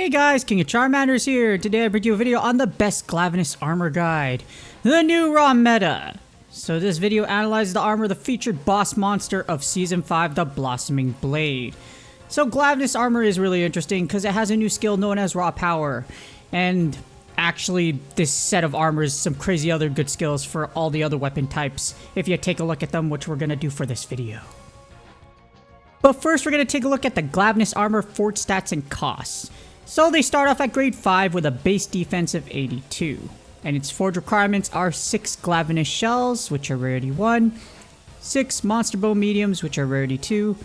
Hey guys, King of Charmanders here. Today I bring you a video on the best Glavenus Armor guide, the new raw meta. So this video analyzes the armor of the featured boss monster of Season 5, the Blossoming Blade. So Glavenus Armor is really interesting because it has a new skill known as Raw Power. And actually this set of armor is some crazy other good skills for all the other weapon types if you take a look at them, which we're going to do for this video. But first we're going to take a look at the Glavenus Armor fort stats and costs. So they start off at grade 5 with a base defense of 82. And its forge requirements are 6 Glavenus shells, which are rarity 1, 6 monster bone mediums, which are rarity 2,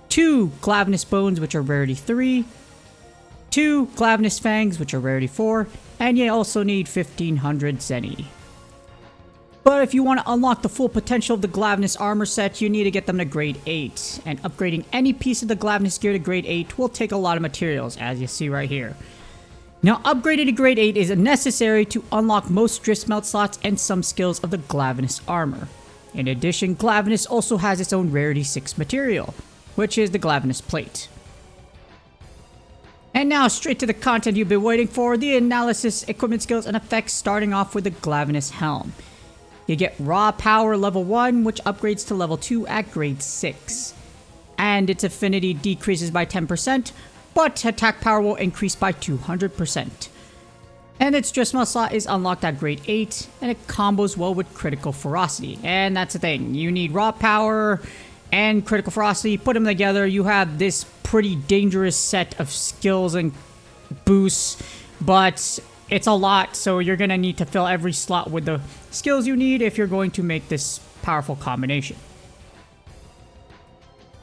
2 Glavenus bones, which are rarity 3, 2 Glavenus fangs, which are rarity 4, and you also need 1500 Zenny. But if you want to unlock the full potential of the Glavenus armor set, you need to get them to grade 8. And upgrading any piece of the Glavenus gear to grade 8 will take a lot of materials, as you see right here. Now, upgrading to grade 8 is necessary to unlock most drift smelt slots and some skills of the Glavenus armor. In addition, Glavenus also has its own rarity 6 material, which is the Glavenus plate. And now straight to the content you've been waiting for, the analysis, equipment skills, and effects, starting off with the Glavenus helm. You get Raw Power level 1, which upgrades to level 2 at grade 6. And its affinity decreases by 10%, but attack power will increase by 200%. And its drift smelt slot is unlocked at grade 8, and it combos well with critical ferocity. And that's the thing, you need Raw Power and critical ferocity, put them together, you have this pretty dangerous set of skills and boosts, but it's a lot, so you're going to need to fill every slot with the skills you need if you're going to make this powerful combination.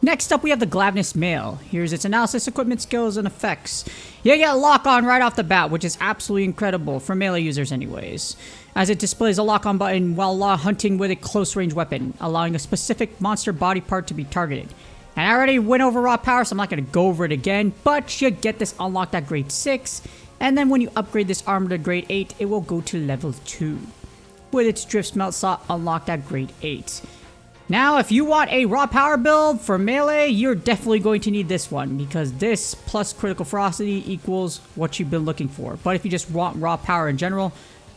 Next up, we have the Glavenus Mail. Here's its analysis, equipment, skills, and effects. You get lock on right off the bat, which is absolutely incredible for melee users anyways, as it displays a lock on button while hunting with a close range weapon, allowing a specific monster body part to be targeted. And I already went over Raw Power, so I'm not going to go over it again, but you get this unlocked at grade 6, and then when you upgrade this armor to grade 8, it will go to level 2, with its drift smelt slot unlocked at grade 8. Now, if you want a Raw Power build for melee, you're definitely going to need this one, because this plus critical ferocity equals what you've been looking for. But if you just want Raw Power in general,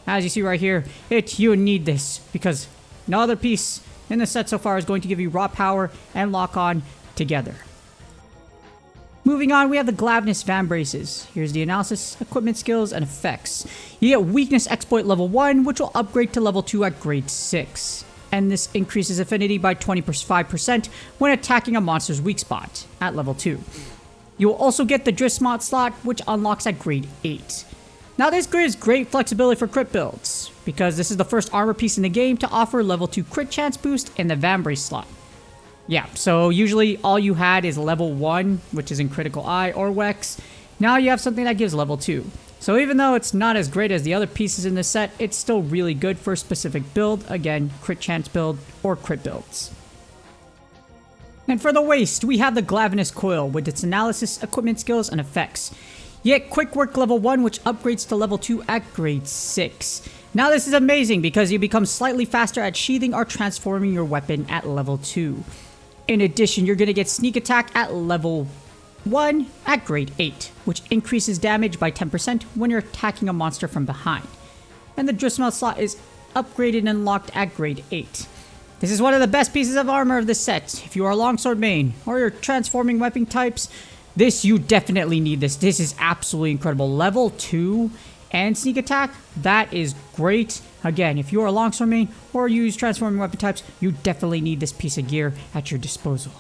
as you see right here, you need this, because no other piece in the set so far is going to give you Raw Power and lock on together. Moving on, we have the Glavenus Van Braces. Here's the analysis, equipment, skills, and effects. You get Weakness Exploit level 1, which will upgrade to level 2 at grade 6. And this increases affinity by 25% when attacking a monster's weak spot at level 2. You will also get the drift smelt slot, which unlocks at grade 8. Now this gives great flexibility for crit builds, because this is the first armor piece in the game to offer level 2 crit chance boost in the Van Brace slot. Yeah, so usually all you had is level 1, which is in Critical Eye or Wex. Now you have something that gives level 2. So even though it's not as great as the other pieces in this set, it's still really good for a specific build. Again, crit chance build or crit builds. And for the waist, we have the Glavenus Coil with its analysis, equipment, skills, and effects. You get Quick Work level 1, which upgrades to level 2 at grade 6. Now this is amazing because you become slightly faster at sheathing or transforming your weapon at level 2. In addition, you're going to get Sneak Attack at level 1 at grade 8, which increases damage by 10% when you're attacking a monster from behind. And the drift smelt slot is upgraded and unlocked at grade 8. This is one of the best pieces of armor of this set. If you are a longsword main or you're transforming weapon types, you definitely need this. This is absolutely incredible. Level 2 and Sneak Attack, that is great. Again, if you're a longsword main or use transforming weapon types, you definitely need this piece of gear at your disposal.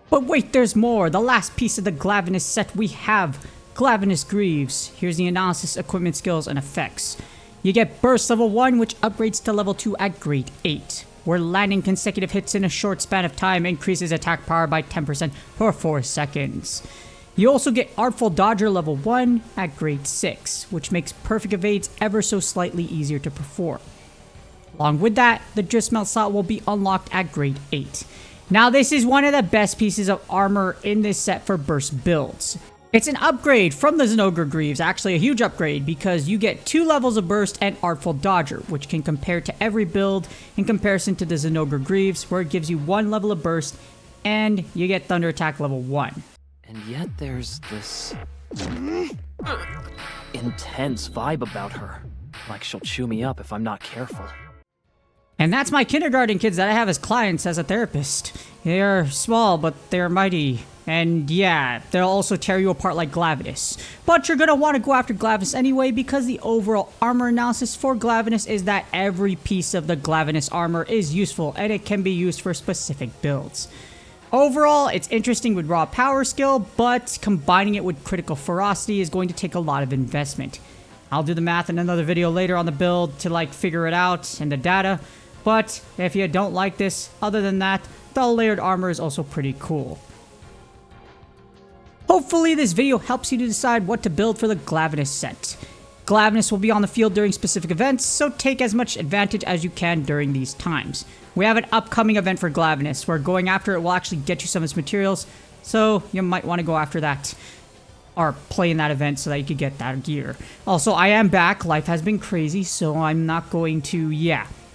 But wait, there's more. The last piece of the Glavenus set, we have Glavenus Greaves. Here's the analysis, equipment, skills, and effects. You get Burst level 1, which upgrades to level 2 at grade 8, where landing consecutive hits in a short span of time increases attack power by 10% for 4 seconds. You also get Artful Dodger level 1 at grade 6, which makes perfect evades ever so slightly easier to perform. Along with that, the drift smelt slot will be unlocked at grade 8. Now this is one of the best pieces of armor in this set for burst builds. It's an upgrade from the Zinogre Greaves, actually a huge upgrade, because you get 2 levels of burst and Artful Dodger, which can compare to every build in comparison to the Zinogre Greaves, where it gives you 1 level of burst and you get Thunder Attack level 1. And yet there's this Intense vibe about her. Like she'll chew me up if I'm not careful. And that's my kindergarten kids that I have as clients as a therapist. They're small, but they're mighty. And yeah, they'll also tear you apart like Glavenus. But you're gonna want to go after Glavenus anyway, because the overall armor analysis for Glavenus is that every piece of the Glavenus armor is useful and it can be used for specific builds. Overall, it's interesting with raw power skill, but combining it with critical ferocity is going to take a lot of investment. I'll do the math in another video later on the build to figure it out and the data. But if you don't like this, other than that, the layered armor is also pretty cool. Hopefully this video helps you to decide what to build for the Glavenus set. Glavenus will be on the field during specific events, so take as much advantage as you can during these times. We have an upcoming event for Glavenus, where going after it will actually get you some of its materials, so you might want to go after that. Or play in that event so that you could get that gear. Also, I am back. Life has been crazy, so I'm not going to,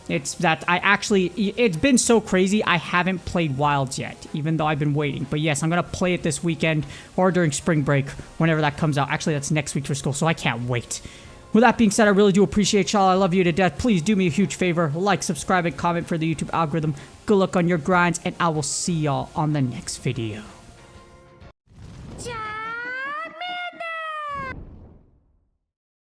It's that it's been so crazy, I haven't played Wilds yet, even though I've been waiting. But yes, I'm going to play it this weekend or during spring break, whenever that comes out. Actually, that's next week for school, so I can't wait. With that being said, I really do appreciate y'all. I love you to death. Please do me a huge favor. Like, subscribe, and comment for the YouTube algorithm. Good luck on your grinds, and I will see y'all on the next video.